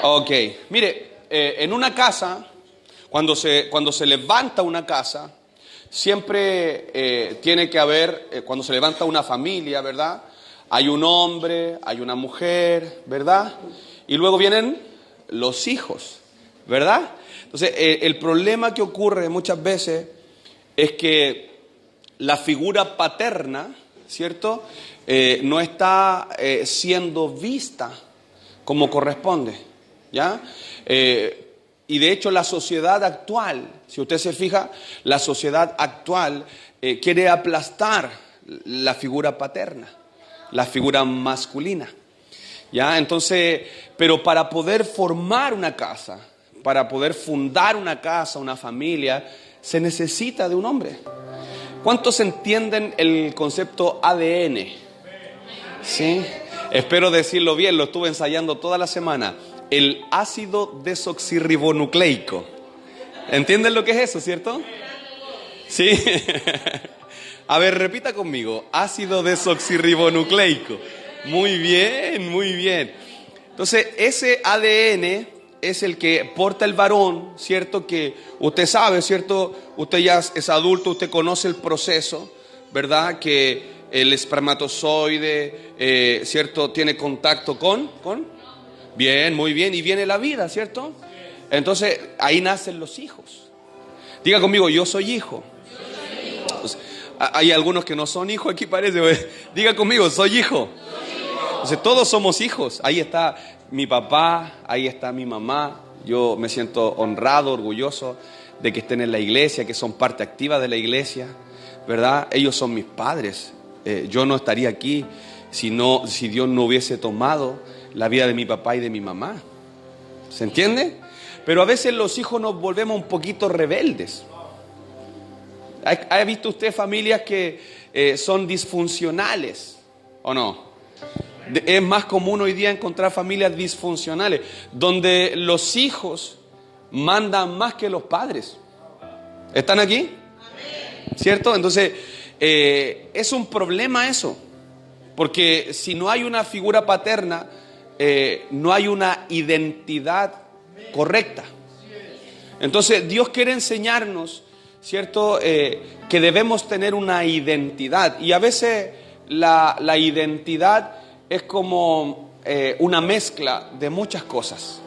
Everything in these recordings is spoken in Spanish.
Ok, mire, en una casa, cuando se levanta una casa, siempre tiene que haber, cuando se levanta una familia, ¿verdad? Hay un hombre, hay una mujer, ¿verdad? Y luego vienen los hijos, ¿verdad? Entonces, el problema que ocurre muchas veces es que la figura paterna, ¿cierto? No está siendo vista como corresponde, ¿ya? Y de hecho la sociedad actual, si usted se fija, la sociedad actual quiere aplastar la figura paterna, la figura masculina, ¿ya? Entonces, pero para poder formar una casa, para poder fundar una casa, una familia, se necesita de un hombre. ¿Cuántos entienden el concepto ADN? ¿Sí? Espero decirlo bien, lo estuve ensayando toda la semana. El ácido desoxirribonucleico. ¿Entienden lo que es eso, cierto? Sí. A ver, repita conmigo. Ácido desoxirribonucleico. Muy bien, muy bien. Entonces, ese ADN es el que porta el varón, ¿cierto? Que usted sabe, ¿cierto? Usted ya es adulto, usted conoce el proceso, ¿verdad? Que el espermatozoide, ¿cierto? Tiene contacto con. Bien, muy bien. Y viene la vida, ¿cierto? Entonces, ahí nacen los hijos. Diga conmigo, yo soy hijo. Pues, hay algunos que no son hijos aquí parece. Diga conmigo, soy hijo. Entonces, todos somos hijos. Ahí está mi papá, ahí está mi mamá. Yo me siento honrado, orgulloso de que estén en la iglesia, que son parte activa de la iglesia, ¿verdad? Ellos son mis padres. Yo no estaría aquí si Dios no hubiese tomado la vida de mi papá y de mi mamá. ¿Se entiende? Pero a veces los hijos nos volvemos un poquito rebeldes. ¿Ha visto usted familias que son disfuncionales o no? Es más común hoy día encontrar familias disfuncionales, donde los hijos mandan más que los padres. ¿Están aquí? ¿Cierto? Entonces, es un problema eso, porque si no hay una figura paterna, no hay una identidad correcta. Entonces, Dios quiere enseñarnos, ¿cierto? Que debemos tener una identidad, y a veces la identidad es como una mezcla de muchas cosas.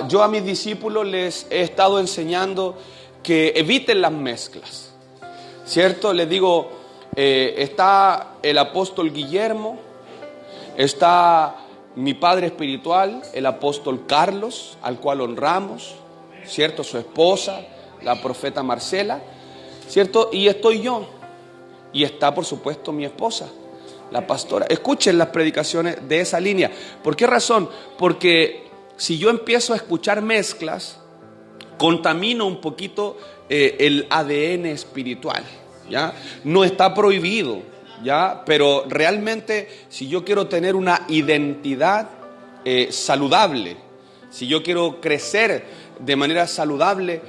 Yo a mis discípulos les he estado enseñando que eviten las mezclas, ¿cierto? Les digo, está el apóstol Guillermo, está mi padre espiritual, el apóstol Carlos, al cual honramos, ¿cierto? Su esposa, la profeta Marcela, ¿cierto? Y estoy yo, y está por supuesto mi esposa, la pastora. Escuchen las predicaciones de esa línea. ¿Por qué razón? Porque si yo empiezo a escuchar mezclas, contamino un poquito el ADN espiritual, ¿ya? No está prohibido, ¿ya? Pero realmente, si yo quiero tener una identidad saludable, si yo quiero crecer de manera saludable,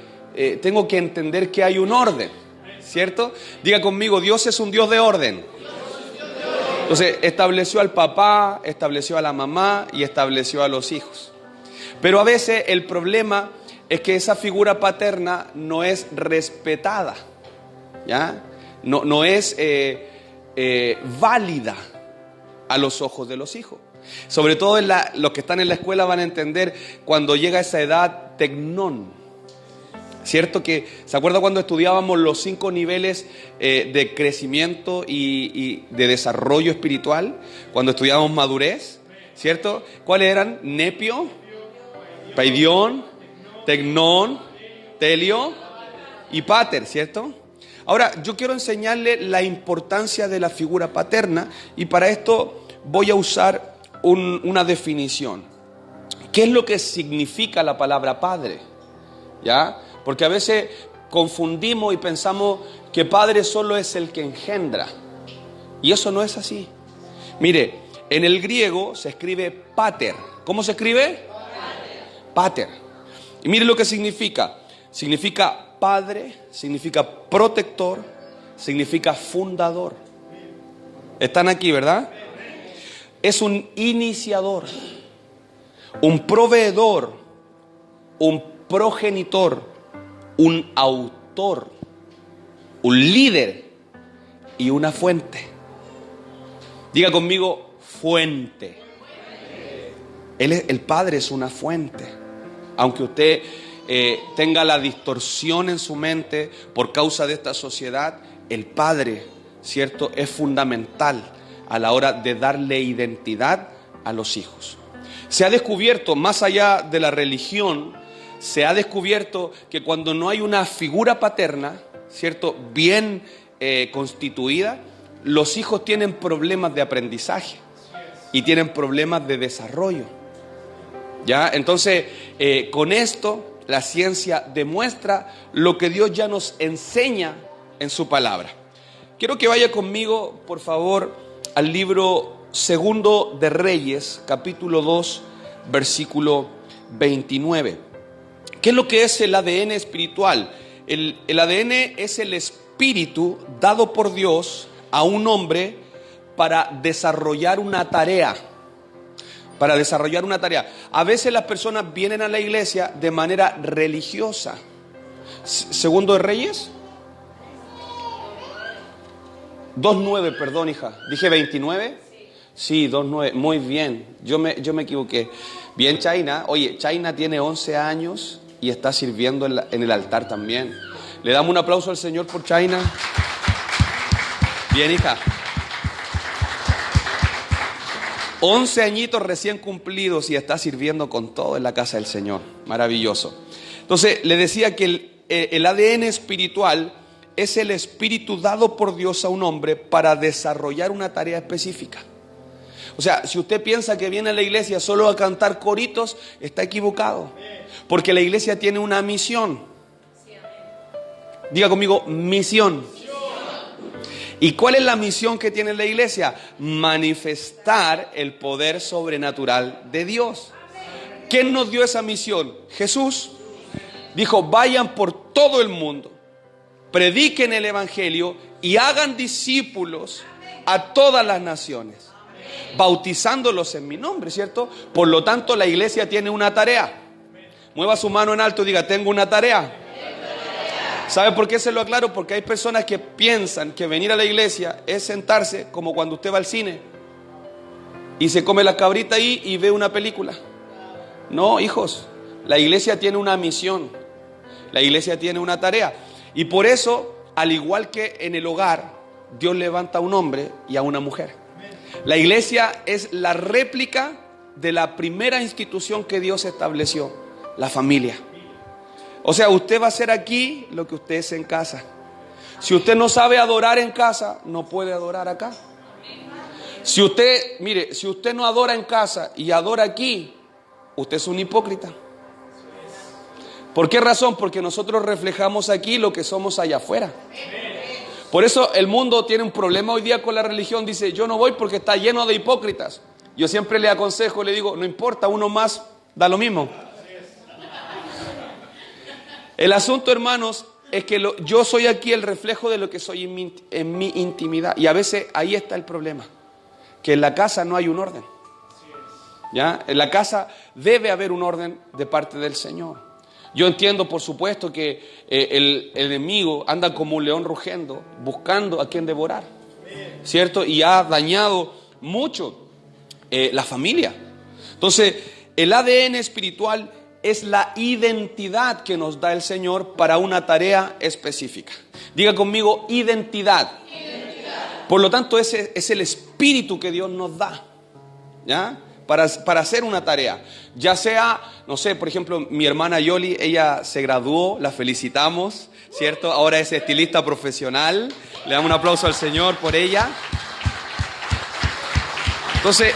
tengo que entender que hay un orden, ¿cierto? Diga conmigo, Dios es un Dios de orden. Entonces, estableció al papá, estableció a la mamá y estableció a los hijos. Pero a veces el problema es que esa figura paterna no es respetada, ¿ya? No es válida a los ojos de los hijos. Sobre todo los que están en la escuela van a entender cuando llega esa edad tecnón. ¿Cierto? Que, ¿se acuerda cuando estudiábamos los 5 niveles de crecimiento y de desarrollo espiritual? Cuando estudiábamos madurez, ¿cierto? ¿Cuáles eran? Nepio, paidión, tecnón, telio y pater, ¿cierto? Ahora, yo quiero enseñarle la importancia de la figura paterna, y para esto voy a usar una definición. ¿Qué es lo que significa la palabra padre? ¿Ya? Porque a veces confundimos y pensamos que padre solo es el que engendra. Y eso no es así. Mire, en el griego se escribe pater. ¿Cómo se escribe? Pater. Y mire lo que significa. Significa padre, significa protector, significa fundador. Están aquí, ¿verdad? Es un iniciador. un proveedor, un progenitor, un autor, un líder y una fuente. Diga conmigo, fuente. El Padre es una fuente. Aunque usted tenga la distorsión en su mente por causa de esta sociedad, el Padre, ¿cierto?, es fundamental a la hora de darle identidad a los hijos. Se ha descubierto, más allá de la religión, se ha descubierto que cuando no hay una figura paterna, ¿cierto?, bien constituida, los hijos tienen problemas de aprendizaje y tienen problemas de desarrollo. ¿Ya? Entonces, con esto, la ciencia demuestra lo que Dios ya nos enseña en su palabra. Quiero que vaya conmigo, por favor, al libro Segundo de Reyes, capítulo 2, versículo 29. ¿Qué es lo que es el ADN espiritual? El ADN es el espíritu dado por Dios a un hombre para desarrollar una tarea. Para desarrollar una tarea. A veces las personas vienen a la iglesia de manera religiosa. Segundo de Reyes 2:9, perdón, hija. ¿Dije 29? Sí, 2:9. Muy bien. Yo me equivoqué. Bien, China. Oye, China tiene 11 años y está sirviendo en el altar también. Le damos un aplauso al Señor por China. Bien, hija. 11 añitos recién cumplidos y está sirviendo con todo en la casa del Señor. Maravilloso. Entonces, le decía que el ADN espiritual es el espíritu dado por Dios a un hombre para desarrollar una tarea específica. O sea, si usted piensa que viene a la iglesia solo a cantar coritos, está equivocado. Porque la iglesia tiene una misión. Diga conmigo, misión. ¿Y cuál es la misión que tiene la iglesia? Manifestar el poder sobrenatural de Dios. ¿Quién nos dio esa misión? Jesús. Dijo, vayan por todo el mundo, prediquen el evangelio y hagan discípulos a todas las naciones, bautizándolos en mi nombre, ¿cierto? Por lo tanto, la iglesia tiene una tarea. Mueva su mano en alto y diga, tengo una tarea. ¿Sabe por qué se lo aclaro? Porque hay personas que piensan que venir a la iglesia es sentarse como cuando usted va al cine y se come la cabrita ahí y ve una película. No, hijos, la iglesia tiene una misión, la iglesia tiene una tarea. Y por eso, al igual que en el hogar, Dios levanta a un hombre y a una mujer. La iglesia es la réplica de la primera institución que Dios estableció, la familia. O sea, usted va a hacer aquí lo que usted es en casa. Si usted no sabe adorar en casa, no puede adorar acá. Si usted no adora en casa y adora aquí, usted es un hipócrita. ¿Por qué razón? Porque nosotros reflejamos aquí lo que somos allá afuera. Por eso el mundo tiene un problema hoy día con la religión. Dice, yo no voy porque está lleno de hipócritas. Yo siempre le aconsejo, le digo, no importa, uno más da lo mismo. El asunto, hermanos, es que yo soy aquí el reflejo de lo que soy en mi intimidad. Y a veces ahí está el problema, que en la casa no hay un orden. ¿Ya? En la casa debe haber un orden de parte del Señor. Yo entiendo, por supuesto, que el enemigo anda como un león rugiendo, buscando a quien devorar, ¿cierto? Y ha dañado mucho la familia. Entonces, el ADN espiritual es la identidad que nos da el Señor para una tarea específica. Diga conmigo, identidad. Por lo tanto, ese es el espíritu que Dios nos da, ¿ya? Para hacer una tarea. Ya sea, no sé, por ejemplo, mi hermana Yoli, ella se graduó, la felicitamos, ¿cierto? Ahora es estilista profesional. Le damos un aplauso al Señor por ella. Entonces,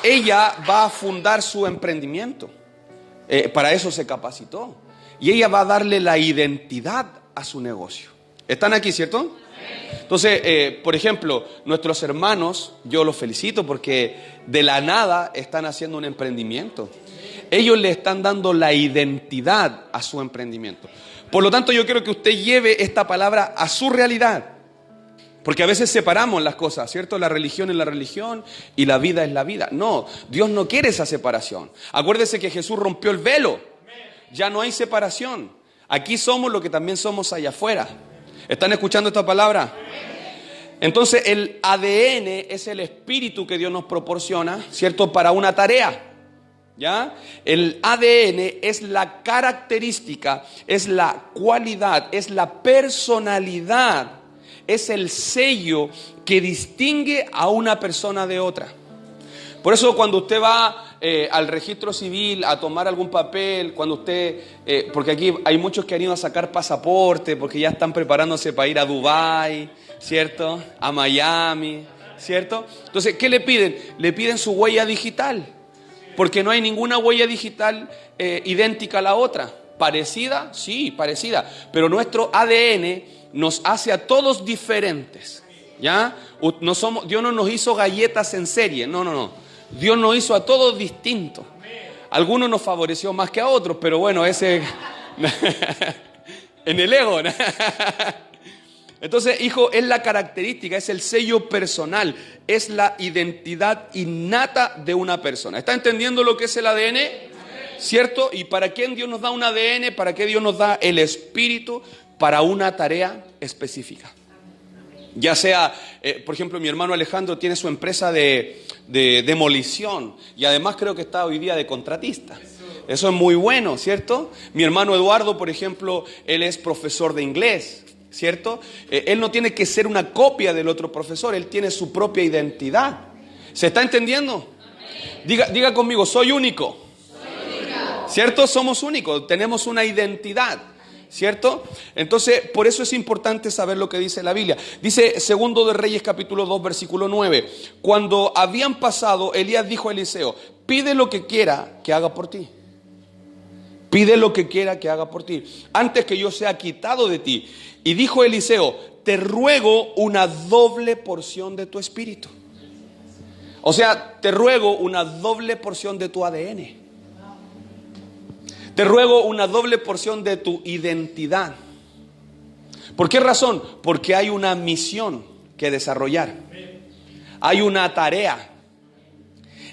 ella va a fundar su emprendimiento. Para eso se capacitó. Y ella va a darle la identidad a su negocio. ¿Están aquí, cierto? Entonces, por ejemplo, nuestros hermanos, yo los felicito porque de la nada están haciendo un emprendimiento. Ellos le están dando la identidad a su emprendimiento. Por lo tanto, yo quiero que usted lleve esta palabra a su realidad. Porque a veces separamos las cosas, ¿cierto? La religión es la religión y la vida es la vida. No, Dios no quiere esa separación. Acuérdese que Jesús rompió el velo. Ya no hay separación. Aquí somos lo que también somos allá afuera. ¿Están escuchando esta palabra? Entonces el ADN es el espíritu que Dios nos proporciona, ¿cierto? Para una tarea. ¿Ya? El ADN es la característica, es la cualidad, es la personalidad, es el sello que distingue a una persona de otra. Por eso cuando usted va al registro civil a tomar algún papel, cuando usted, porque aquí hay muchos que han ido a sacar pasaporte, porque ya están preparándose para ir a Dubái, ¿cierto? A Miami, ¿cierto? Entonces, ¿qué le piden? Le piden su huella digital. Porque no hay ninguna huella digital idéntica a la otra. ¿Parecida? Sí, parecida. Pero nuestro ADN nos hace a todos diferentes. ¿Ya? No somos, Dios no nos hizo galletas en serie. No. Dios nos hizo a todos distintos. Algunos nos favoreció más que a otros, pero bueno, ese... en el ego, ¿no? Entonces, hijo, es la característica, es el sello personal, es la identidad innata de una persona. ¿Está entendiendo lo que es el ADN? ¿Cierto? ¿Y para quién Dios nos da un ADN? ¿Para qué Dios nos da el espíritu? Para una tarea específica. Ya sea, por ejemplo, mi hermano Alejandro tiene su empresa de demolición y además creo que está hoy día de contratista. Eso es muy bueno, ¿cierto? Mi hermano Eduardo, por ejemplo, él es profesor de inglés. ¿Cierto? Él no tiene que ser una copia del otro profesor, él tiene su propia identidad. ¿Se está entendiendo? Diga conmigo, soy único. ¿Cierto? Somos únicos, tenemos una identidad. ¿Cierto? Entonces, por eso es importante saber lo que dice la Biblia. Dice Segundo de Reyes capítulo 2 versículo 9. Cuando habían pasado, Elías dijo a Eliseo, pide lo que quiera que haga por ti. Pide lo que quiera que haga por ti, antes que yo sea quitado de ti. Y dijo Eliseo, te ruego una doble porción de tu espíritu. O sea, te ruego una doble porción de tu ADN. Te ruego una doble porción de tu identidad. ¿Por qué razón? Porque hay una misión que desarrollar. Hay una tarea.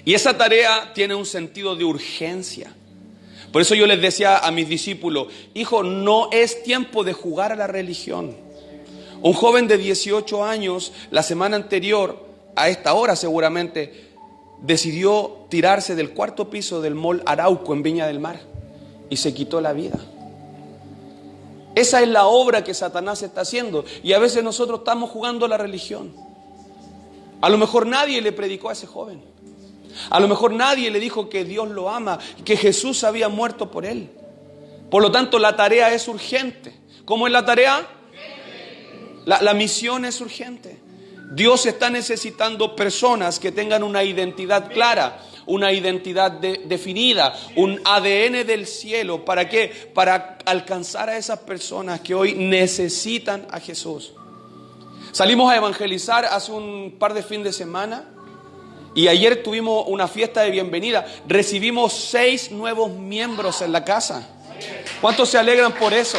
Y esa tarea tiene un sentido de urgencia. Por eso yo les decía a mis discípulos, hijo, no es tiempo de jugar a la religión. Un joven de 18 años, la semana anterior, a esta hora seguramente, decidió tirarse del cuarto piso del Mall Arauco en Viña del Mar y se quitó la vida. Esa es la obra que Satanás está haciendo y a veces nosotros estamos jugando a la religión. A lo mejor nadie le predicó a ese joven. A lo mejor nadie le dijo que Dios lo ama, que Jesús había muerto por él. Por lo tanto, la tarea es urgente. ¿Cómo es la tarea? La misión es urgente. Dios está necesitando personas que tengan una identidad clara, una identidad definida, un ADN del cielo. ¿Para qué? Para alcanzar a esas personas que hoy necesitan a Jesús. Salimos a evangelizar hace un par de fines de semana. Y ayer tuvimos una fiesta de bienvenida. Recibimos 6 nuevos miembros en la casa. ¿Cuántos se alegran por eso?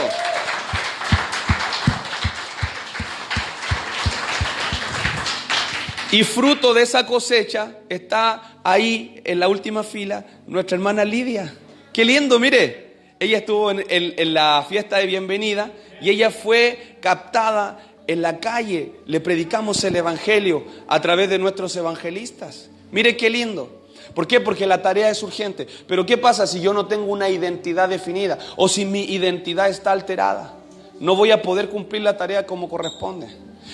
Y fruto de esa cosecha está ahí en la última fila nuestra hermana Lidia. Qué lindo, mire. Ella estuvo en la fiesta de bienvenida y ella fue captada en la calle. Le predicamos el evangelio a través de nuestros evangelistas. Mire qué lindo. ¿Por qué? Porque la tarea es urgente. Pero ¿qué pasa si yo no tengo una identidad definida? O si mi identidad está alterada. No voy a poder cumplir la tarea como corresponde.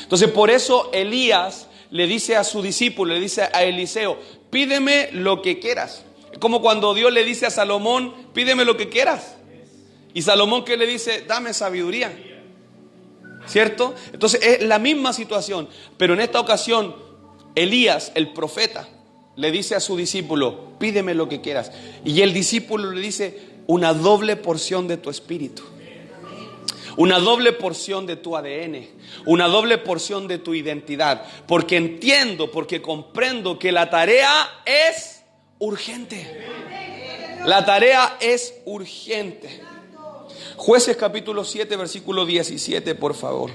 Entonces por eso Elías le dice a su discípulo, le dice a Eliseo, pídeme lo que quieras. Es como cuando Dios le dice a Salomón, pídeme lo que quieras. Y Salomón, ¿qué le dice? Dame sabiduría. ¿Cierto? Entonces es la misma situación. Pero en esta ocasión, Elías, el profeta, le dice a su discípulo, pídeme lo que quieras. Y el discípulo le dice, una doble porción de tu espíritu. Una doble porción de tu ADN. Una doble porción de tu identidad. Porque entiendo, porque comprendo que la tarea es urgente. La tarea es urgente. Jueces capítulo 7, versículo 17, por favor.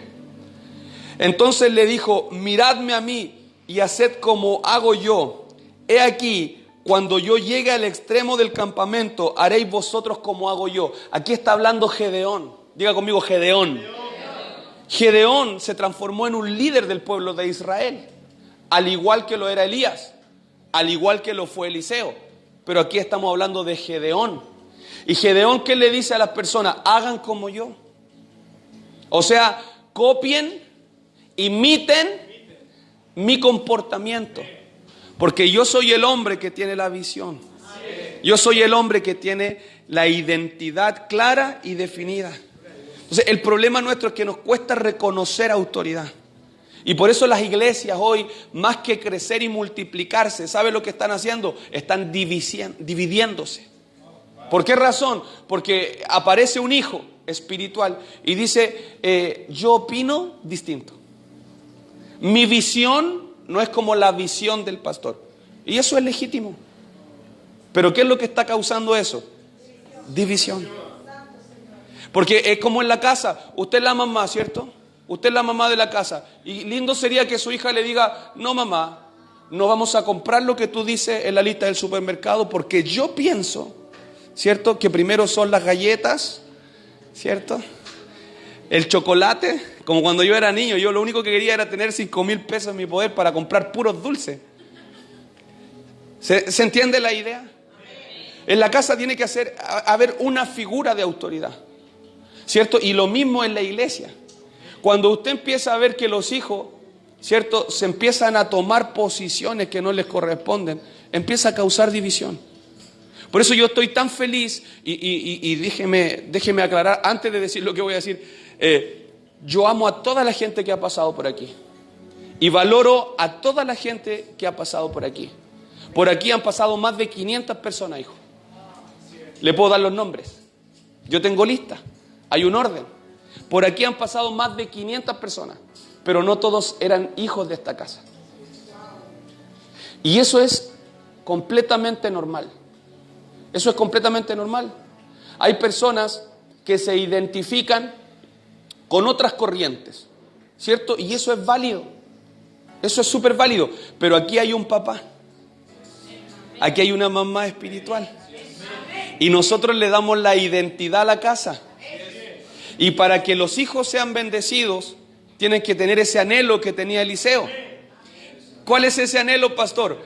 Entonces le dijo, miradme a mí y haced como hago yo. He aquí, cuando yo llegue al extremo del campamento, haréis vosotros como hago yo. Aquí está hablando Gedeón. Diga conmigo, Gedeón. Gedeón se transformó en un líder del pueblo de Israel, al igual que lo era Elías, al igual que lo fue Eliseo. Pero aquí estamos hablando de Gedeón. Y Gedeón, ¿qué le dice a las personas? Hagan como yo. O sea, copien, imiten mi comportamiento. Porque yo soy el hombre que tiene la visión. Yo soy el hombre que tiene la identidad clara y definida. Entonces, el problema nuestro es que nos cuesta reconocer autoridad. Y por eso las iglesias hoy, más que crecer y multiplicarse, ¿sabe lo que están haciendo? Están dividiéndose. ¿Por qué razón? Porque aparece un hijo espiritual y dice, yo opino distinto. Mi visión no es como la visión del pastor. Y eso es legítimo. Pero ¿qué es lo que está causando eso? División. Porque es como en la casa. Usted es la mamá, ¿cierto? Usted es la mamá de la casa. Y lindo sería que su hija le diga, no mamá, no vamos a comprar lo que tú dices en la lista del supermercado porque yo pienso, ¿cierto? Que primero son las galletas, ¿cierto? El chocolate, como cuando yo era niño, yo lo único que quería era tener 5,000 pesos en mi poder para comprar puros dulces. ¿Se entiende la idea? En la casa tiene que haber una figura de autoridad, ¿cierto? Y lo mismo en la iglesia. Cuando usted empieza a ver que los hijos, ¿cierto?, se empiezan a tomar posiciones que no les corresponden, empieza a causar división. Por eso yo estoy tan feliz y déjeme aclarar antes de decir lo que voy a decir. Yo amo a toda la gente que ha pasado por aquí y valoro a toda la gente que ha pasado por aquí. Por aquí han pasado más de 500 personas, hijo. Le puedo dar los nombres. Yo tengo lista. Hay un orden. Por aquí han pasado más de 500 personas, pero no todos eran hijos de esta casa. Y eso es completamente normal. Eso es completamente normal. Hay personas que se identifican con otras corrientes, ¿cierto? Y eso es válido. Eso es súper válido. Pero aquí hay un papá. Aquí hay una mamá espiritual. Y nosotros le damos la identidad a la casa. Y para que los hijos sean bendecidos, tienen que tener ese anhelo que tenía Eliseo. ¿Cuál es ese anhelo, pastor?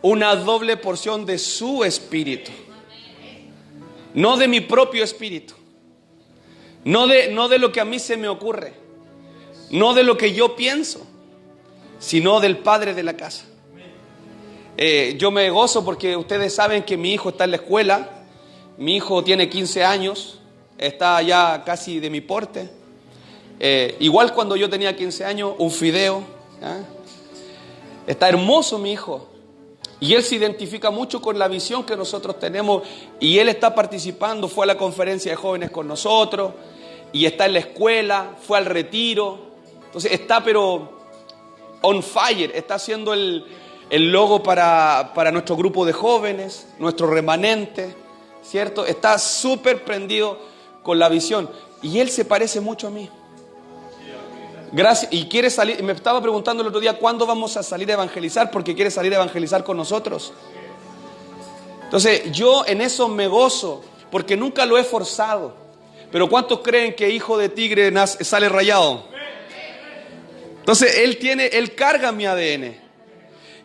Una doble porción de su espíritu. No de mi propio espíritu. No de lo que a mí se me ocurre. No de lo que yo pienso. Sino del padre de la casa. Yo me gozo porque ustedes saben que mi hijo está en la escuela. Mi hijo tiene 15 años. Está ya casi de mi porte. Igual cuando yo tenía 15 años, un fideo. Está hermoso mi hijo. Y él se identifica mucho con la visión que nosotros tenemos. Y él está participando, fue a la conferencia de jóvenes con nosotros. Y está en la escuela, fue al retiro. Entonces está pero on fire. Está haciendo el logo para nuestro grupo de jóvenes, nuestro remanente, ¿cierto? Está súper prendido con la visión. Y él se parece mucho a mí. Gracias. Y quiere salir. Me estaba preguntando el otro día cuándo vamos a salir a evangelizar, porque quiere salir a evangelizar con nosotros. Entonces yo en eso me gozo, porque nunca lo he forzado. Pero ¿cuántos creen que hijo de tigre sale rayado? Entonces él carga mi ADN.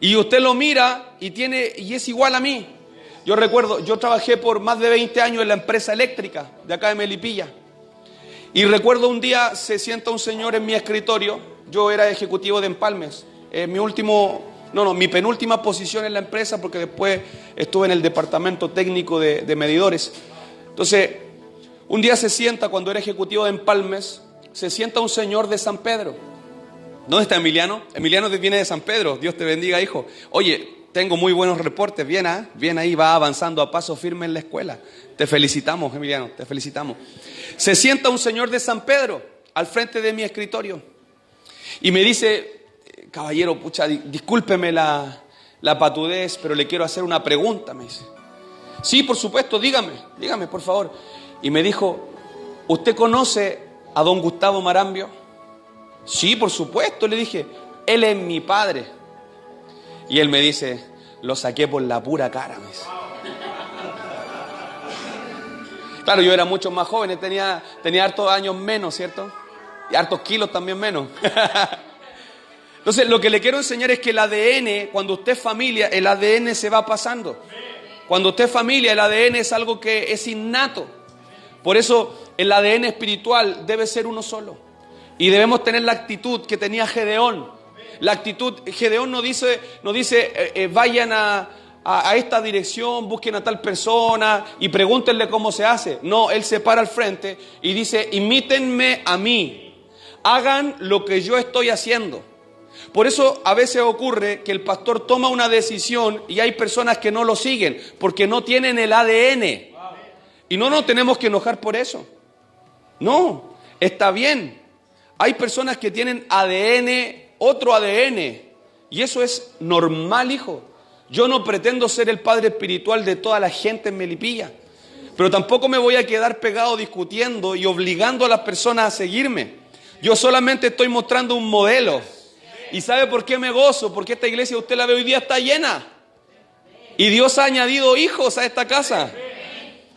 Y usted lo mira y es igual a mí. Yo recuerdo, yo trabajé por más de 20 años en la empresa eléctrica de acá de Melipilla. Y recuerdo un día se sienta un señor en mi escritorio. Yo era ejecutivo de Empalmes. Mi penúltima posición en la empresa, porque después estuve en el departamento técnico de medidores. Entonces, un día se sienta, cuando era ejecutivo de Empalmes, se sienta un señor de San Pedro. ¿Dónde está Emiliano? Emiliano viene de San Pedro. Dios te bendiga, hijo. Oye, tengo muy buenos reportes. Bien ahí, va avanzando a paso firme en la escuela. Te felicitamos, Emiliano, te felicitamos. Se sienta un señor de San Pedro al frente de mi escritorio y me dice: caballero, discúlpeme la patudez, pero le quiero hacer una pregunta, me dice. Sí, por supuesto, dígame, por favor. Y me dijo: ¿usted conoce a don Gustavo Marambio? Sí, por supuesto, le dije, él es mi padre. Y él me dice, lo saqué por la pura cara, me dice. Claro, yo era mucho más joven, tenía hartos años menos, ¿cierto? Y hartos kilos también menos. Entonces, lo que le quiero enseñar es que el ADN, cuando usted es familia, el ADN se va pasando. Cuando usted es familia, el ADN es algo que es innato. Por eso, el ADN espiritual debe ser uno solo. Y debemos tener la actitud que tenía Gedeón. La actitud, Gedeón no dice vayan a esta dirección, busquen a tal persona y pregúntenle cómo se hace. No, él se para al frente y dice, imítenme a mí, hagan lo que yo estoy haciendo. Por eso a veces ocurre que el pastor toma una decisión y hay personas que no lo siguen porque no tienen el ADN. Y no nos tenemos que enojar por eso. No, está bien. Hay personas que tienen ADN, otro ADN, y eso es normal, hijo. Yo no pretendo ser el padre espiritual de toda la gente en Melipilla, pero tampoco me voy a quedar pegado discutiendo y obligando a las personas a seguirme. Yo solamente estoy mostrando un modelo. ¿Y sabe por qué me gozo? Porque esta iglesia, usted la ve hoy día, está llena. Y Dios ha añadido hijos a esta casa.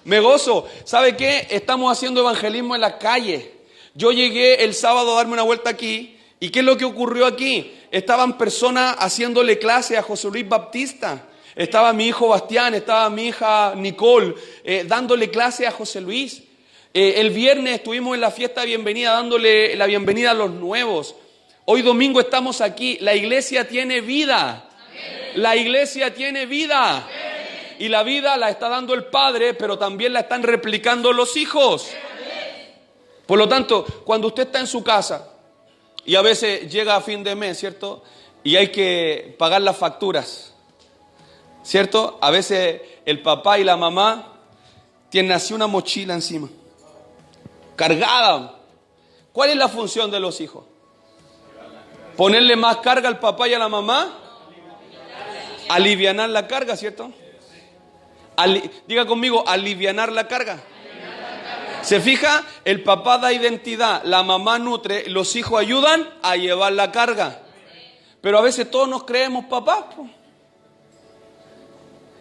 Me gozo. ¿Sabe qué? Estamos haciendo evangelismo en las calles. Yo llegué el sábado a darme una vuelta aquí. ¿Y qué es lo que ocurrió aquí? Estaban personas haciéndole clase a José Luis Baptista. Estaba mi hijo Bastián, estaba mi hija Nicole, dándole clase a José Luis. El viernes estuvimos en la fiesta de bienvenida, dándole la bienvenida a los nuevos. Hoy domingo estamos aquí. La iglesia tiene vida. La iglesia tiene vida. Y la vida la está dando el Padre, pero también la están replicando los hijos. Por lo tanto, cuando usted está en su casa, y a veces llega a fin de mes, ¿cierto? Y hay que pagar las facturas, ¿cierto? A veces el papá y la mamá tienen así una mochila encima, cargada. ¿Cuál es la función de los hijos? ¿Ponerle más carga al papá y a la mamá? Alivianar la carga, ¿cierto? Diga conmigo, alivianar la carga. ¿Se fija? El papá da identidad, la mamá nutre, los hijos ayudan a llevar la carga. Pero a veces todos nos creemos papás, pues.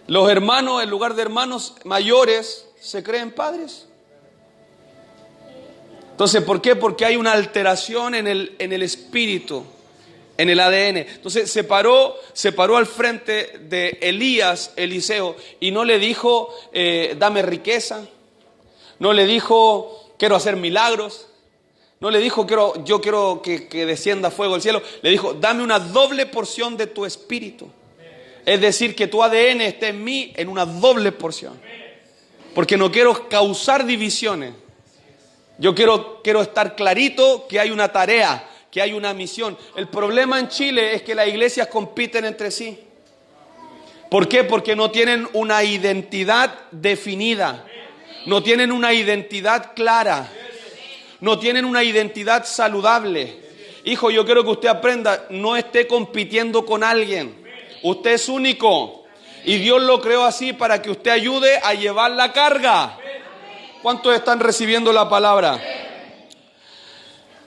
Los hermanos, en lugar de hermanos mayores, se creen padres. Entonces, ¿por qué? Porque hay una alteración en el espíritu, en el ADN. Entonces se paró al frente de Elías, Eliseo, y no le dijo, dame riqueza. No le dijo, quiero hacer milagros. No le dijo, yo quiero que descienda fuego del cielo. Le dijo, dame una doble porción de tu espíritu. Es decir, que tu ADN esté en mí en una doble porción. Porque no quiero causar divisiones. Yo quiero estar clarito que hay una tarea, que hay una misión. El problema en Chile es que las iglesias compiten entre sí. ¿Por qué? Porque no tienen una identidad definida. No tienen una identidad clara. No tienen una identidad saludable. Hijo, yo quiero que usted aprenda, no esté compitiendo con alguien. Usted es único. Y Dios lo creó así para que usted ayude a llevar la carga. ¿Cuántos están recibiendo la palabra?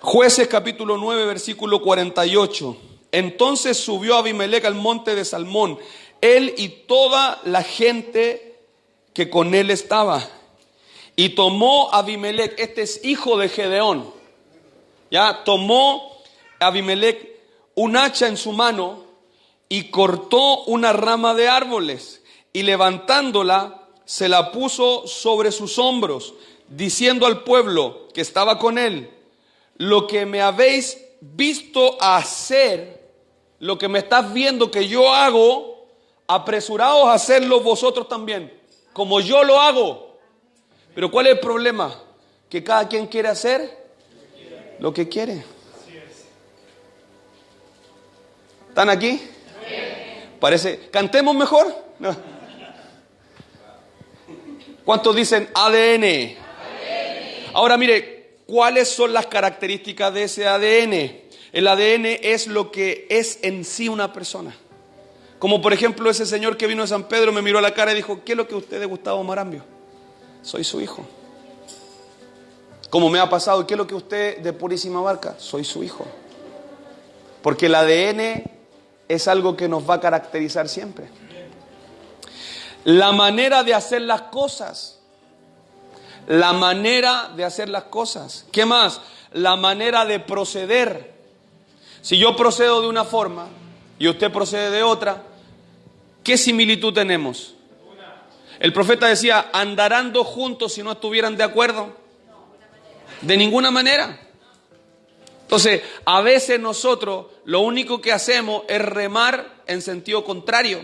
Jueces capítulo 9, versículo 48. Entonces subió Abimelec al monte de Salmón, él y toda la gente que con él estaba. Y tomó Abimelec, este es hijo de Gedeón, ya tomó Abimelec un hacha en su mano y cortó una rama de árboles y levantándola se la puso sobre sus hombros, diciendo al pueblo que estaba con él, lo que me habéis visto hacer, lo que me estás viendo que yo hago, apresuraos a hacerlo vosotros también, como yo lo hago. Pero ¿cuál es el problema? Que cada quien quiere hacer lo que quiere. ¿Están aquí? Parece, ¿cantemos mejor? No. ¿Cuántos dicen ADN? Ahora mire, ¿cuáles son las características de ese ADN? El ADN es lo que es en sí una persona. Como por ejemplo ese señor que vino de San Pedro me miró a la cara y dijo, ¿qué es lo que usted de Gustavo Marambio? Soy su hijo. Como me ha pasado, ¿qué es lo que usted de Purísima Barca? Soy su hijo. Porque el ADN es algo que nos va a caracterizar siempre. La manera de hacer las cosas. La manera de hacer las cosas. ¿Qué más? La manera de proceder. Si yo procedo de una forma y usted procede de otra, ¿qué similitud tenemos? El profeta decía, ¿andarán dos juntos si no estuvieran de acuerdo? De ninguna manera. Entonces, a veces nosotros lo único que hacemos es remar en sentido contrario.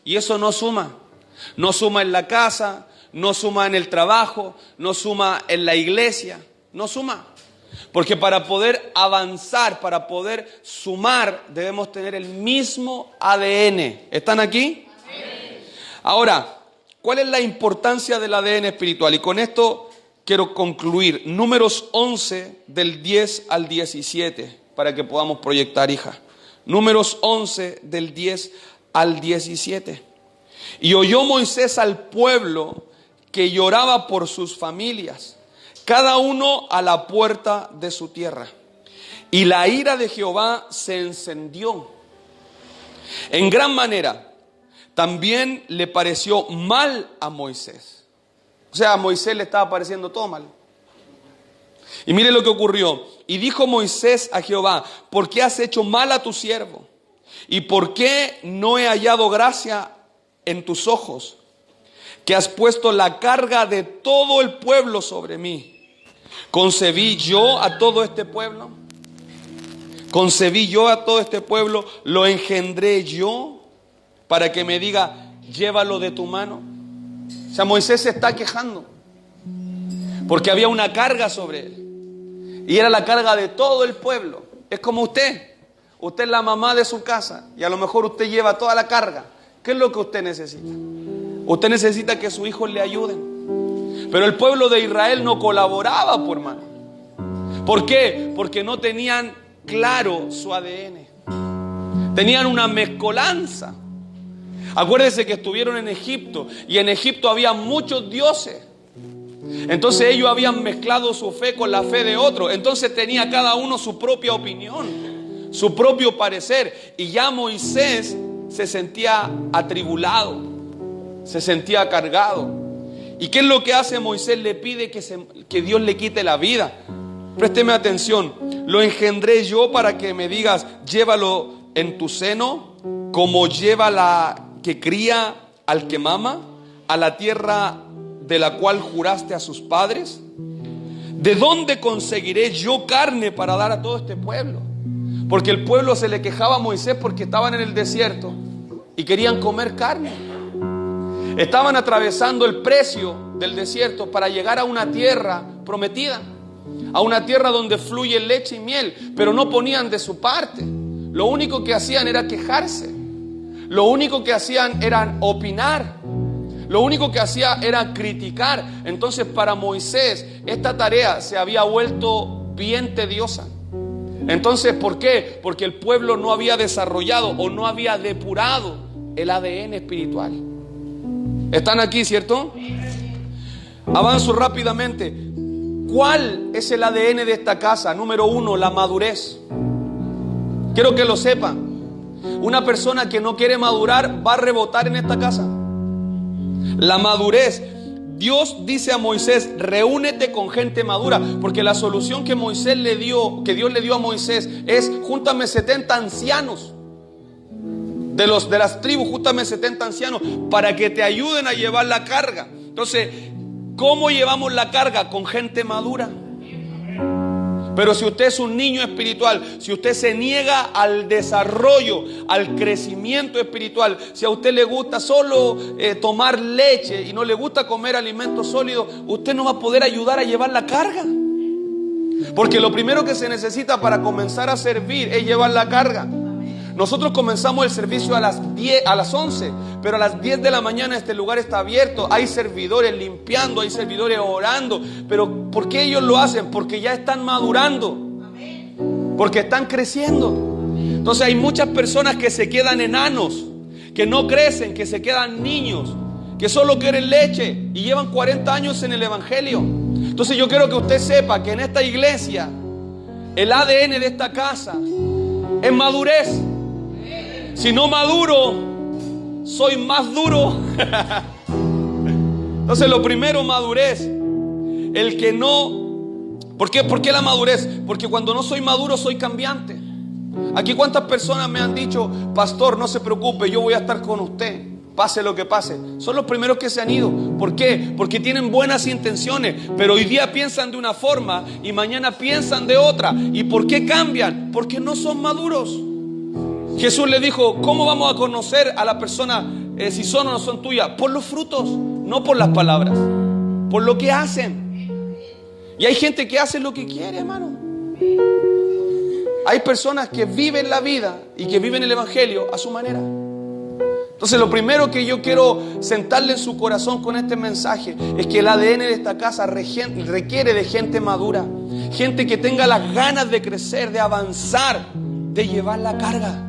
Y eso no suma. No suma en la casa, no suma en el trabajo, no suma en la iglesia, no suma. Porque para poder avanzar, para poder sumar, debemos tener el mismo ADN. ¿Están aquí? Ahora, ¿cuál es la importancia del ADN espiritual? Y con esto quiero concluir. Números 11 del 10 al 17, para que podamos proyectar, hija. Números 11 del 10 al 17. Y oyó Moisés al pueblo que lloraba por sus familias, cada uno a la puerta de su tierra. Y la ira de Jehová se encendió en gran manera. También le pareció mal a Moisés. O sea, a Moisés le estaba pareciendo todo mal. Y mire lo que ocurrió. Y dijo Moisés a Jehová, ¿por qué has hecho mal a tu siervo? ¿Y por qué no he hallado gracia en tus ojos, que has puesto la carga de todo el pueblo sobre mí? ¿Concebí yo a todo este pueblo? ¿Concebí yo a todo este pueblo? ¿Lo engendré yo para que me diga, llévalo de tu mano? O sea, Moisés se está quejando porque había una carga sobre él y era la carga de todo el pueblo. Es como usted es la mamá de su casa y a lo mejor usted lleva toda la carga. ¿Qué es lo que usted necesita? Usted necesita que sus hijos le ayuden. Pero el pueblo de Israel no colaboraba, por hermano. ¿Por qué? Porque no tenían claro su ADN. Tenían una mezcolanza. Acuérdense que estuvieron en Egipto y en Egipto había muchos dioses. Entonces ellos habían mezclado su fe con la fe de otros. Entonces tenía cada uno su propia opinión, su propio parecer. Y ya Moisés se sentía atribulado, se sentía cargado. ¿Y qué es lo que hace Moisés? Le pide que Dios le quite la vida. Présteme atención. Lo engendré yo para que me digas, llévalo en tu seno, como lleva la que cría al que mama, a la tierra de la cual juraste a sus padres. ¿De dónde conseguiré yo carne para dar a todo este pueblo? Porque el pueblo se le quejaba a Moisés porque estaban en el desierto y querían comer carne. Estaban atravesando el precio del desierto para llegar a una tierra prometida, a una tierra donde fluye leche y miel, pero no ponían de su parte. Lo único que hacían era quejarse. Lo único que hacían era opinar. Lo único que hacía era criticar. Entonces para Moisés esta tarea se había vuelto bien tediosa. Entonces, ¿por qué? Porque el pueblo no había desarrollado o no había depurado el ADN espiritual. ¿Están aquí, cierto? Avanzo rápidamente. ¿Cuál es el ADN de esta casa? Número 1, la madurez. Quiero que lo sepan. Una persona que no quiere madurar va a rebotar en esta casa. La madurez. Dios dice a Moisés, reúnete con gente madura, porque la solución que Dios le dio a Moisés es, júntame 70 ancianos de las tribus, júntame 70 ancianos para que te ayuden a llevar la carga. Entonces, ¿cómo llevamos la carga? Con gente madura. Pero si usted es un niño espiritual, si usted se niega al desarrollo, al crecimiento espiritual, si a usted le gusta solo tomar leche y no le gusta comer alimentos sólidos, usted no va a poder ayudar a llevar la carga. Porque lo primero que se necesita para comenzar a servir es llevar la carga. Nosotros comenzamos el servicio a las 11, pero a las 10 de la mañana este lugar está abierto. Hay servidores limpiando, hay servidores orando. Pero ¿por qué ellos lo hacen? Porque ya están madurando, porque están creciendo. Entonces hay muchas personas que se quedan enanos, que no crecen, que se quedan niños, que solo quieren leche y llevan 40 años en el evangelio. Entonces yo quiero que usted sepa que en esta iglesia, el ADN de esta casa Es madurez. Si no maduro, soy más duro. Entonces lo primero, madurez. El que no... ¿Por qué la madurez? Porque cuando no soy maduro, soy cambiante. Aquí cuántas personas me han dicho: pastor, no se preocupe, yo voy a estar con usted, pase lo que pase. Son los primeros que se han ido. ¿Por qué? Porque tienen buenas intenciones, pero hoy día piensan de una forma y mañana piensan de otra. ¿Y por qué cambian? Porque no son maduros. Jesús le dijo: ¿cómo vamos a conocer a la persona si son o no son tuyas? Por los frutos, no por las palabras, por lo que hacen. Y hay gente que hace lo que quiere, hermano. Hay personas que viven la vida y que viven el evangelio a su manera. Entonces lo primero que yo quiero sentarle en su corazón con este mensaje es que el ADN de esta casa requiere de gente madura. Gente que tenga las ganas de crecer, de avanzar, de llevar la carga.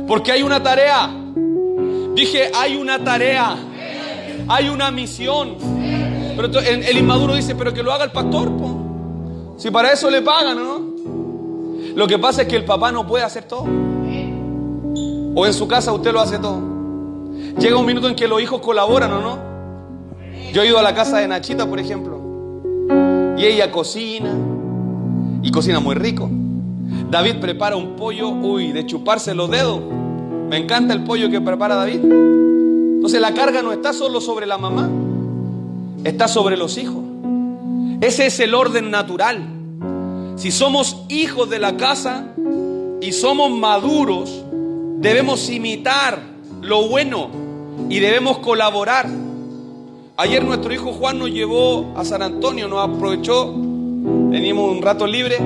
Porque hay una tarea. Dije, hay una tarea. Hay una misión. Pero el inmaduro dice: pero que lo haga el pastor, po. Si para eso le pagan, ¿no? Lo que pasa es que el papá no puede hacer todo. O en su casa usted lo hace todo. Llega un minuto en que los hijos colaboran, ¿o no? Yo he ido a la casa de Nachita, por ejemplo, y ella cocina, y cocina muy rico. David prepara un pollo, de chuparse los dedos. Me encanta el pollo que prepara David. Entonces la carga no está solo sobre la mamá, está sobre los hijos. Ese es el orden natural. Si somos hijos de la casa y somos maduros, debemos imitar lo bueno y debemos colaborar. Ayer nuestro hijo Juan nos llevó a San Antonio, nos aprovechó, venimos un rato libre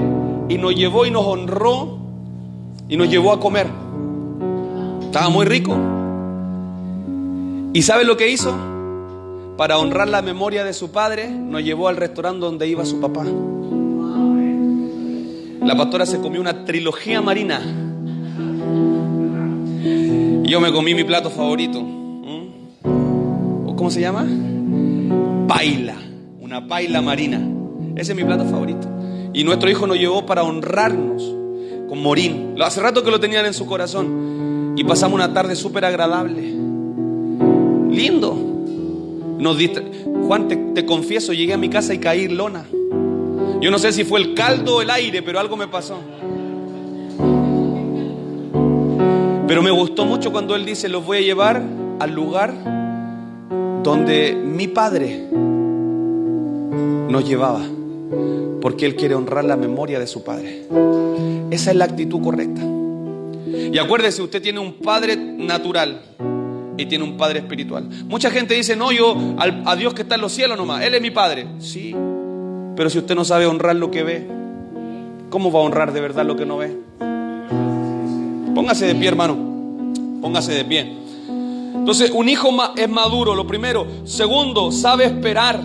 y nos llevó y nos honró y nos llevó a comer. Estaba muy rico. ¿Y sabe lo que hizo? Para honrar la memoria de su padre, nos llevó al restaurante donde iba su papá. La pastora se comió una trilogía marina. Y yo me comí mi plato favorito. ¿Cómo se llama? Paila. Una paila marina. Ese es mi plato favorito. Y nuestro hijo nos llevó para honrarnos con Morín. Hace rato que lo tenían en su corazón. Y pasamos una tarde súper agradable. Lindo. Juan, te confieso, llegué a mi casa y caí en lona. Yo no sé si fue el caldo o el aire, pero algo me pasó. Pero me gustó mucho cuando él dice: los voy a llevar al lugar donde mi padre nos llevaba, porque él quiere honrar la memoria de su padre. Esa es la actitud correcta. Y acuérdese, usted tiene un padre natural y tiene un padre espiritual. Mucha gente dice: no, yo a Dios que está en los cielos nomás, Él es mi padre. Sí, pero si usted no sabe honrar lo que ve, ¿cómo va a honrar de verdad lo que no ve? Póngase de pie, hermano. Póngase de pie. Entonces, un hijo es maduro, lo primero. Segundo, sabe esperar.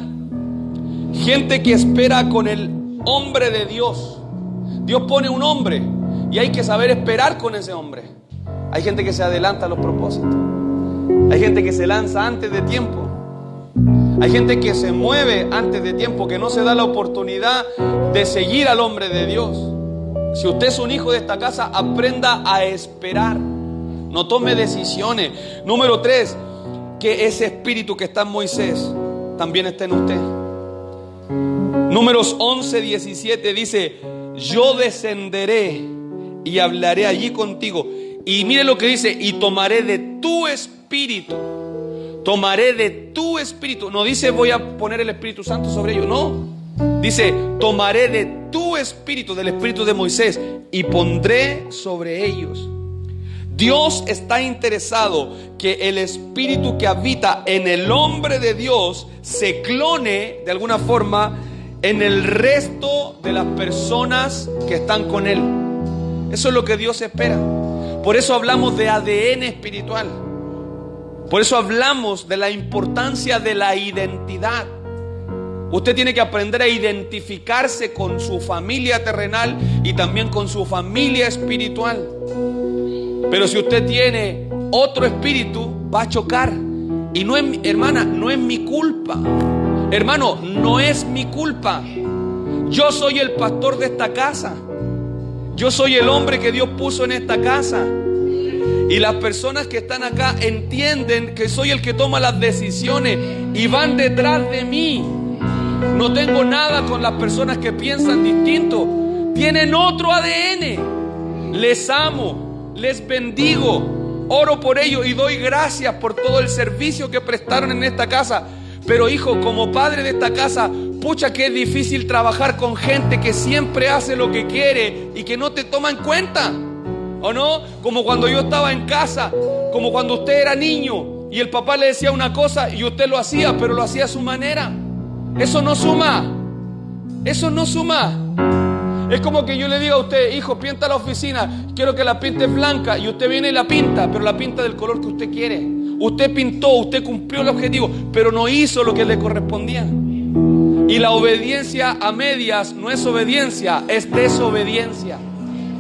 Gente que espera con el hombre de Dios. Dios pone un hombre y hay que saber esperar con ese hombre. Hay gente que se adelanta a los propósitos. Hay gente que se lanza antes de tiempo. Hay gente que se mueve antes de tiempo, que no se da la oportunidad de seguir al hombre de Dios. Si usted es un hijo de esta casa, aprenda a esperar. No tome decisiones. Número 3, que ese espíritu que está en Moisés también está en usted. Números 11:17 dice: yo descenderé y hablaré allí contigo. Y mire lo que dice: y tomaré de tu espíritu. Tomaré de tu espíritu. No dice voy a poner el Espíritu Santo sobre ellos. No. Dice tomaré de tu espíritu, del espíritu de Moisés, y pondré sobre ellos. Dios está interesado que el espíritu que habita en el hombre de Dios se clone de alguna forma en el resto de las personas que están con Él. Eso es lo que Dios espera. Por eso hablamos de ADN espiritual. Por eso hablamos de la importancia de la identidad. Usted tiene que aprender a identificarse con su familia terrenal y también con su familia espiritual. Pero si usted tiene otro espíritu, va a chocar. Y no es, hermana, no es mi culpa. Hermano, no es mi culpa. Yo soy el pastor de esta casa. Yo soy el hombre que Dios puso en esta casa. Y las personas que están acá entienden que soy el que toma las decisiones y van detrás de mí. No tengo nada con las personas que piensan distinto. Tienen otro ADN. Les amo, les bendigo, oro por ellos y doy gracias por todo el servicio que prestaron en esta casa. Pero hijo, como padre de esta casa, pucha que es difícil trabajar con gente que siempre hace lo que quiere y que no te toma en cuenta. ¿O no? Como cuando yo estaba en casa, como cuando usted era niño y el papá le decía una cosa y usted lo hacía, pero lo hacía a su manera. Eso no suma. Eso no suma. Es como que yo le diga a usted, hijo, pinta la oficina, quiero que la pinte blanca, y usted viene y la pinta, pero la pinta del color que usted quiere. Usted pintó, usted cumplió el objetivo, pero no hizo lo que le correspondía. Y la obediencia a medias no es obediencia, es desobediencia.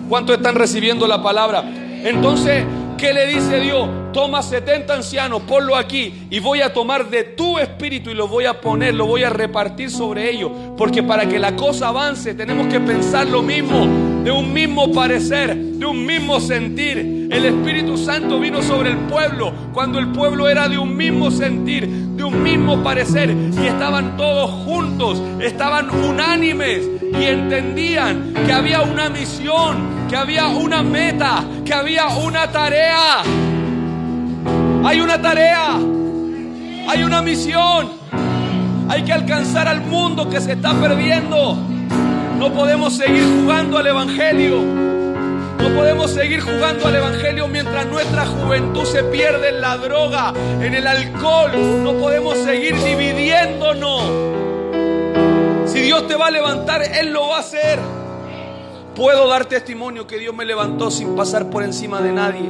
¿Cuántos están recibiendo la palabra? Entonces, ¿qué le dice Dios? Toma 70 ancianos, ponlo aquí y voy a tomar de tu espíritu y lo voy a poner, lo voy a repartir sobre ellos. Porque para que la cosa avance tenemos que pensar lo mismo, de un mismo parecer, de un mismo sentir. El Espíritu Santo vino sobre el pueblo cuando el pueblo era de un mismo sentir, de un mismo parecer, y estaban todos juntos, estaban unánimes y entendían que había una misión, que había una meta, que había una tarea. Hay una tarea, hay una misión, hay que alcanzar al mundo que se está perdiendo. No podemos seguir jugando al Evangelio. No podemos seguir jugando al Evangelio mientras nuestra juventud se pierde en la droga, en el alcohol. No podemos seguir dividiéndonos. Si Dios te va a levantar, Él lo va a hacer. Puedo dar testimonio que Dios me levantó sin pasar por encima de nadie.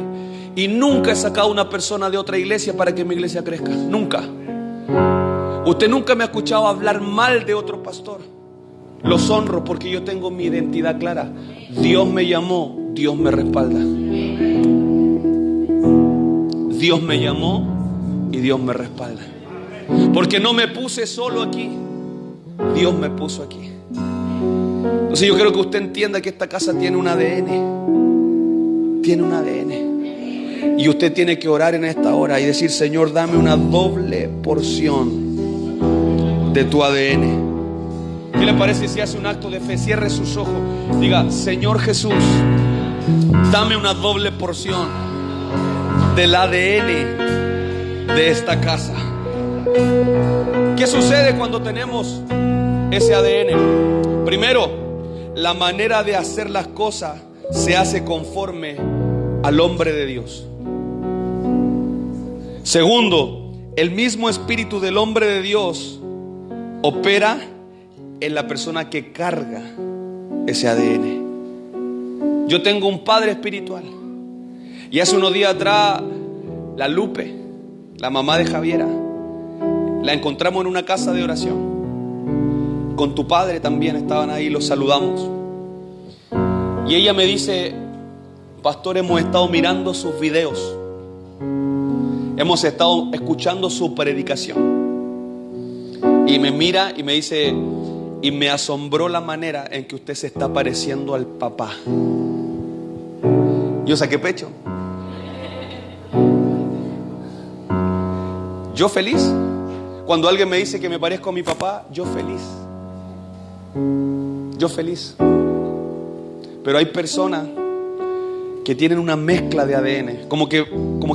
Y nunca he sacado a una persona de otra iglesia para que mi iglesia crezca. Nunca. Usted nunca me ha escuchado hablar mal de otro pastor. Los honro porque yo tengo mi identidad clara. Dios me llamó, Dios me respalda. Dios me llamó y Dios me respalda. Porque no me puse solo aquí. Dios me puso aquí. Entonces yo quiero que usted entienda que esta casa tiene un ADN. Tiene un ADN. Y usted tiene que orar en esta hora y decir: Señor, dame una doble porción de tu ADN. ¿Qué le parece si hace un acto de fe? Cierre sus ojos. Diga: Señor Jesús, dame una doble porción del ADN de esta casa. ¿Qué sucede cuando tenemos ese ADN? Primero, la manera de hacer las cosas se hace conforme al hombre de Dios. Segundo, el mismo espíritu del hombre de Dios opera en la persona que carga ese ADN. Yo tengo un padre espiritual. Y hace unos días atrás, la Lupe, la mamá de Javiera, la encontramos en una casa de oración. Con tu padre también estaban ahí, los saludamos. Y ella me dice: pastor, hemos estado mirando sus videos, hemos estado escuchando su predicación. Y me mira y me dice: y me asombró la manera en que usted se está pareciendo al papá. Yo saqué pecho. Yo feliz. Cuando alguien me dice que me parezco a mi papá, yo feliz. Yo feliz. Pero hay personas que tienen una mezcla de ADN, como que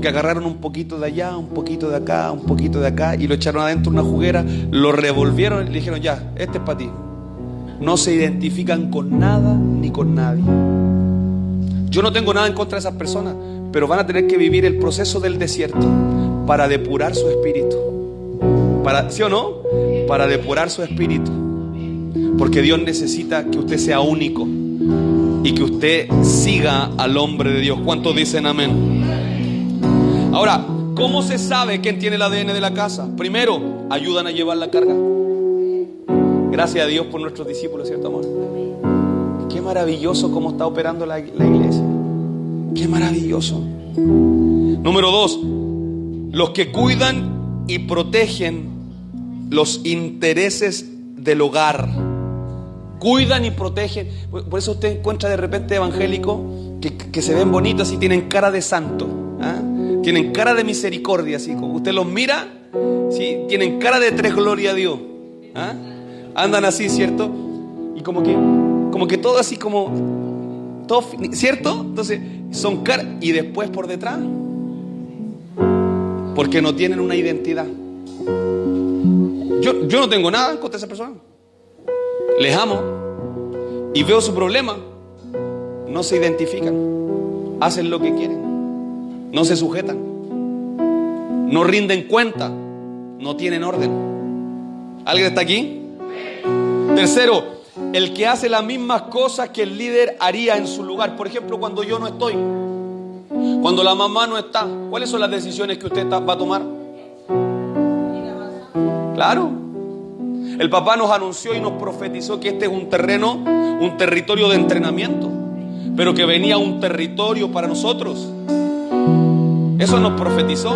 agarraron un poquito de allá, un poquito de acá, un poquito de acá, y lo echaron adentro de una juguera, lo revolvieron y le dijeron: ya, este es para ti. No se identifican con nada ni con nadie. Yo no tengo nada en contra de esas personas, pero van a tener que vivir el proceso del desierto para depurar su espíritu. ¿Sí o no? Para depurar su espíritu. Porque Dios necesita que usted sea único y que usted siga al hombre de Dios. ¿Cuántos dicen amén? Ahora, ¿cómo se sabe quién tiene el ADN de la casa? Primero, ayudan a llevar la carga. Gracias a Dios por nuestros discípulos, ¿cierto, amor? Qué maravilloso cómo está operando la iglesia. Qué maravilloso. Número 2, los que cuidan y protegen los intereses del hogar. cuidan y protegen. Por eso usted encuentra de repente evangélicos que se ven bonitos y tienen cara de santo, ¿ah? Tienen cara de misericordia, así como usted los mira, ¿sí? Tienen cara de tres gloria a Dios, ¿ah? Andan así, ¿cierto? Y como que todo así como todo, ¿cierto? Entonces son caras y después por detrás, porque no tienen una identidad. Yo no tengo nada contra esa persona, les amo y veo su problema. No se identifican, hacen lo que quieren, no se sujetan, no rinden cuenta, no tienen orden. ¿Alguien está aquí? Tercero, el que hace las mismas cosas que el líder haría en su lugar. Por ejemplo, cuando yo no estoy, cuando la mamá no está, ¿cuáles son las decisiones que usted va a tomar? Claro, el papá nos anunció y nos profetizó que este es un terreno, un territorio de entrenamiento, pero que venía un territorio para nosotros. Eso nos profetizó.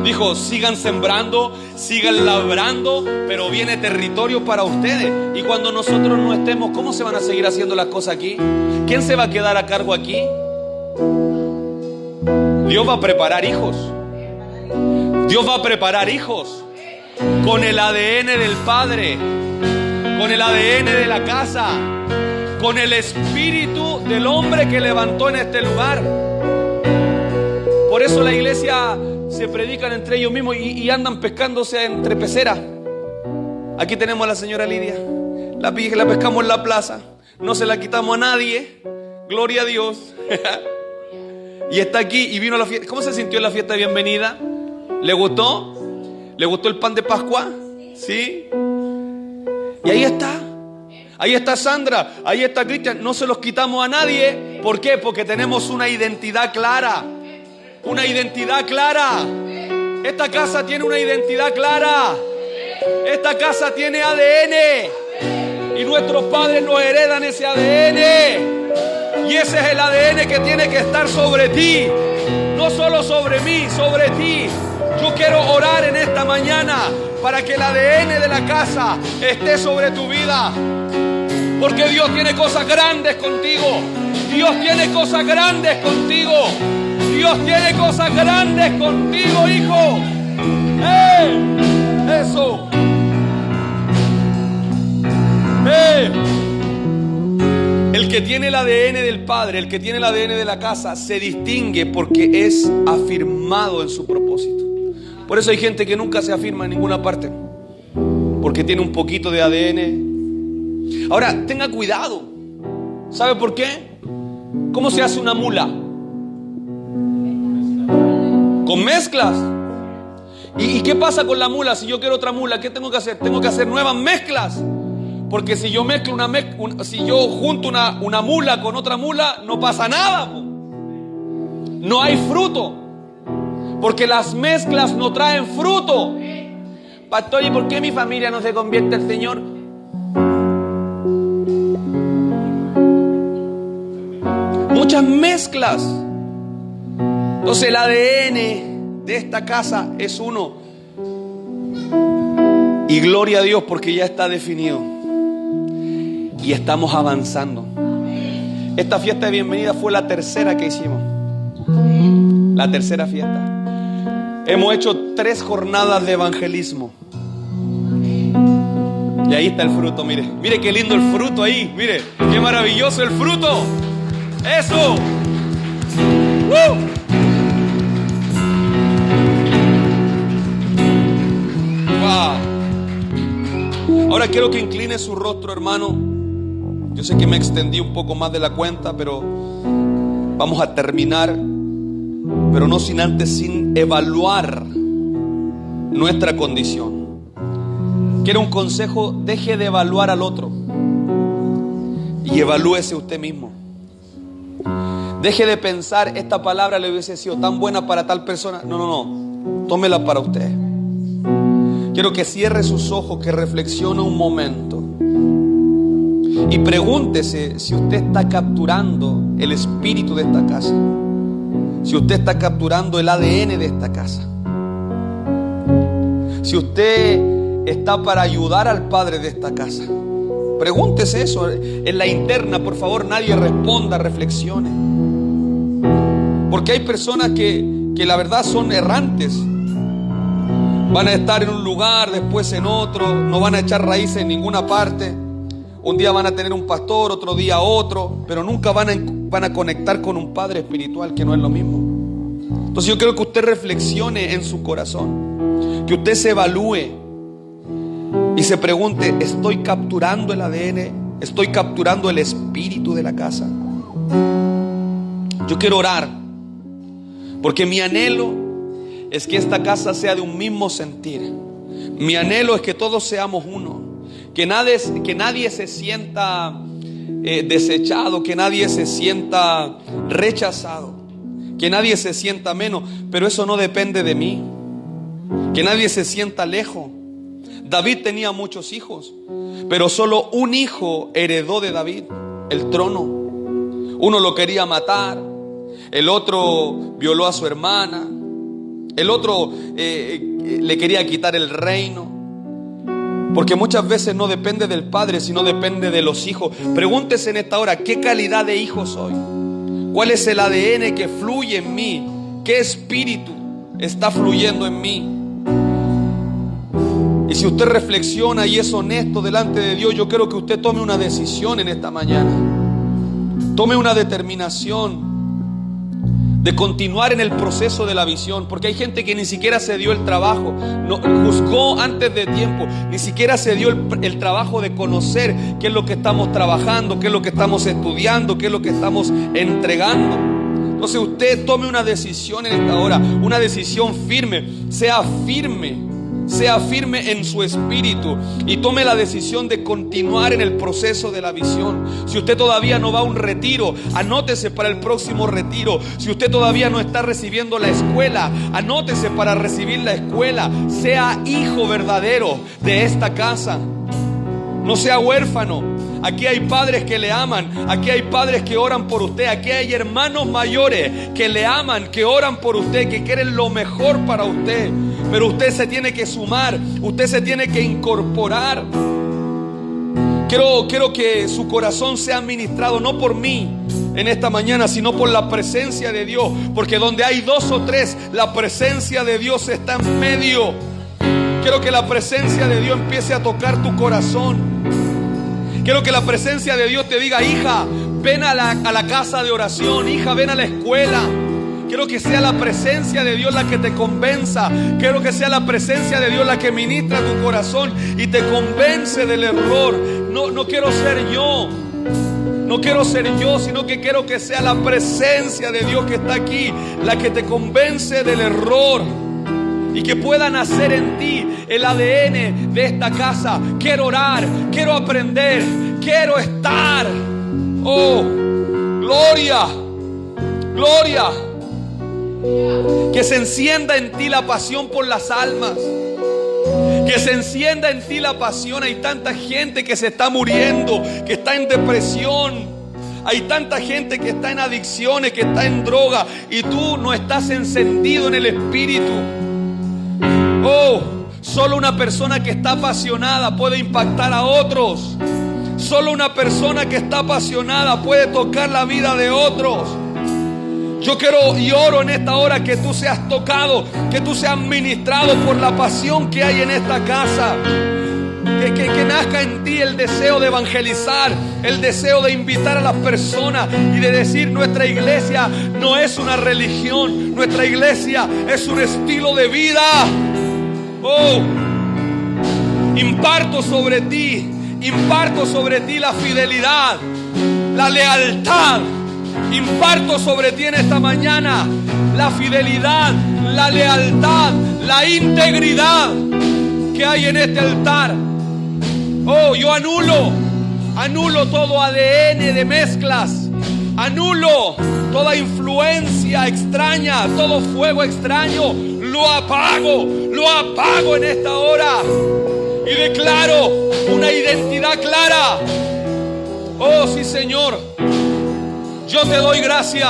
Dijo, sigan sembrando, sigan labrando, pero viene territorio para ustedes. Y cuando nosotros no estemos, ¿cómo se van a seguir haciendo las cosas aquí? ¿Quién se va a quedar a cargo aquí? Dios va a preparar hijos. Dios va a preparar hijos con el ADN del Padre, con el ADN de la casa, con el espíritu del hombre que levantó en este lugar. Por eso la iglesia se predican entre ellos mismos y andan pescándose entre peceras. Aquí tenemos a la señora Lidia, la pescamos en la plaza, no se la quitamos a nadie, gloria a Dios. Y está aquí y vino a la fiesta. ¿Cómo se sintió en la fiesta de bienvenida? ¿Le gustó? ¿Le gustó el pan de Pascua? ¿Sí? Y ahí está Sandra, ahí está Cristian. No se los quitamos a nadie. ¿Por qué? Porque tenemos una identidad clara. Una identidad clara. Esta casa tiene una identidad clara. Esta casa tiene ADN. Y nuestros padres nos heredan ese ADN. Y ese es el ADN que tiene que estar sobre ti. No solo sobre mí, sobre ti. Yo quiero orar en esta mañana para que el ADN de la casa esté sobre tu vida. Porque Dios tiene cosas grandes contigo. Dios tiene cosas grandes contigo. Dios tiene cosas grandes contigo, hijo. Eso. El que tiene el ADN del Padre, el que tiene el ADN de la casa, se distingue porque es afirmado en su propósito. Por eso hay gente que nunca se afirma en ninguna parte, porque tiene un poquito de ADN. Ahora, tenga cuidado. ¿Sabe por qué? ¿Cómo se hace una mula? Con mezclas. ¿Y qué pasa con la mula? Si yo quiero otra mula, ¿qué tengo que hacer? Tengo que hacer nuevas mezclas. Porque si yo mezclo si yo junto una mula con otra mula, no pasa nada. No hay fruto. Porque las mezclas no traen fruto. Pastor, ¿y por qué mi familia no se convierte al Señor? Muchas mezclas. Entonces el ADN de esta casa es uno. Y gloria a Dios porque ya está definido. Y estamos avanzando. Esta fiesta de bienvenida fue la tercera que hicimos. La tercera fiesta. Hemos hecho 3 jornadas de evangelismo. Y ahí está el fruto, mire. Mire qué lindo el fruto ahí. Mire, qué maravilloso el fruto. ¡Eso! ¡Wow! Ahora quiero que incline su rostro, hermano. Yo sé que me extendí un poco más de la cuenta, pero vamos a terminar. Pero no sin antes, sin evaluar nuestra condición. Quiero un consejo: deje de evaluar al otro y evalúese usted mismo. Deje de pensar, esta palabra le hubiese sido tan buena para tal persona. No, tómela para usted. Quiero que cierre sus ojos, que reflexione un momento y pregúntese si usted está capturando el espíritu de esta casa, si usted está capturando el ADN de esta casa, si usted está para ayudar al padre de esta casa, Pregúntese eso en la interna, por favor. Nadie responda, reflexione. Porque hay personas que la verdad son errantes. Van a estar en un lugar, después en otro, no van a echar raíces en ninguna parte. Un día van a tener un pastor, otro día otro, pero nunca van a conectar con un padre espiritual, que no es lo mismo. Entonces yo creo que usted reflexione en su corazón, que usted se evalúe y se pregunte: ¿estoy capturando el ADN? ¿Estoy capturando el espíritu de la casa? Yo quiero orar, porque mi anhelo es que esta casa sea de un mismo sentir. Mi anhelo es que todos seamos uno, que nadie se sienta desechado, que nadie se sienta rechazado, que nadie se sienta menos. Pero eso no depende de mí. Que nadie se sienta lejos. David tenía muchos hijos, pero solo un hijo heredó de David el trono. Uno lo quería matar, el otro violó a su hermana, el otro le quería quitar el reino. Porque muchas veces no depende del padre, sino depende de los hijos. Pregúntese en esta hora: ¿qué calidad de hijo soy? ¿Cuál es el ADN que fluye en mí? ¿Qué espíritu está fluyendo en mí? Y si usted reflexiona y es honesto delante de Dios, yo quiero que usted tome una decisión en esta mañana. Tome una determinación de continuar en el proceso de la visión. Porque hay gente que ni siquiera se dio el trabajo, no, juzgó antes de tiempo, ni siquiera se dio el trabajo de conocer qué es lo que estamos trabajando, qué es lo que estamos estudiando, qué es lo que estamos entregando. Entonces usted tome una decisión en esta hora, una decisión firme. Sea firme en su espíritu y tome la decisión de continuar en el proceso de la visión. Si usted todavía no va a un retiro, anótese para el próximo retiro. Si usted todavía no está recibiendo la escuela, anótese para recibir la escuela. Sea hijo verdadero de esta casa. No sea huérfano. Aquí hay padres que le aman. Aquí hay padres que oran por usted. Aquí hay hermanos mayores que le aman, que oran por usted, que quieren lo mejor para usted. Pero usted se tiene que sumar. Usted se tiene que incorporar. Quiero que su corazón sea ministrado no por mí en esta mañana, sino por la presencia de Dios. Porque donde hay dos o tres, la presencia de Dios está en medio. Quiero que la presencia de Dios empiece a tocar tu corazón. Quiero que la presencia de Dios te diga: hija, ven a la casa de oración. Hija, ven a la escuela. Quiero que sea la presencia de Dios la que te convenza. Quiero que sea la presencia de Dios la que ministra tu corazón y te convence del error. No quiero ser yo. No quiero ser yo, sino que quiero que sea la presencia de Dios que está aquí la que te convence del error. Y que pueda nacer en ti el ADN de esta casa. Quiero orar, quiero aprender, quiero estar. Oh, gloria, gloria. Que se encienda en ti la pasión por las almas. Que se encienda en ti la pasión. Hay tanta gente que se está muriendo, que está en depresión. Hay tanta gente que está en adicciones, que está en droga, y tú no estás encendido en el espíritu. Oh, solo una persona que está apasionada puede impactar a otros. Solo una persona que está apasionada puede tocar la vida de otros. Yo quiero y oro en esta hora que tú seas tocado, que tú seas ministrado por la pasión que hay en esta casa. Que nazca en ti el deseo de evangelizar, el deseo de invitar a las personas y de decir: nuestra iglesia no es una religión, nuestra iglesia es un estilo de vida. Oh, imparto sobre ti la fidelidad, la lealtad. Imparto sobre ti en esta mañana la fidelidad, la lealtad, la integridad que hay en este altar. Oh, yo anulo todo ADN de mezclas. Anulo toda influencia extraña, todo fuego extraño. Lo apago en esta hora. Y declaro una identidad clara. Oh, sí, Señor. Yo te doy gracias.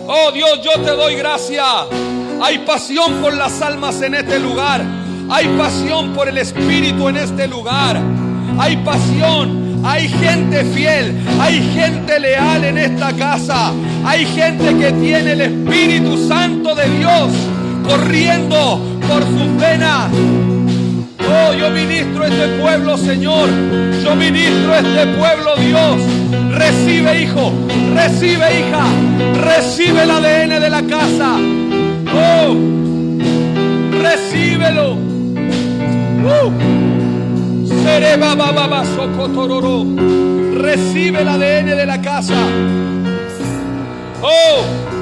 Oh, Dios, yo te doy gracias. Hay pasión por las almas en este lugar. Hay pasión por el Espíritu en este lugar. Hay pasión Hay gente fiel, hay gente leal en esta casa. Hay gente que tiene el Espíritu Santo de Dios corriendo por sus venas. Oh, yo ministro a este pueblo, Señor. Yo ministro a este pueblo, Dios. Recibe, hijo. Recibe, hija. Recibe el ADN de la casa. Oh, recíbelo. Recibe el ADN de la casa. Oh.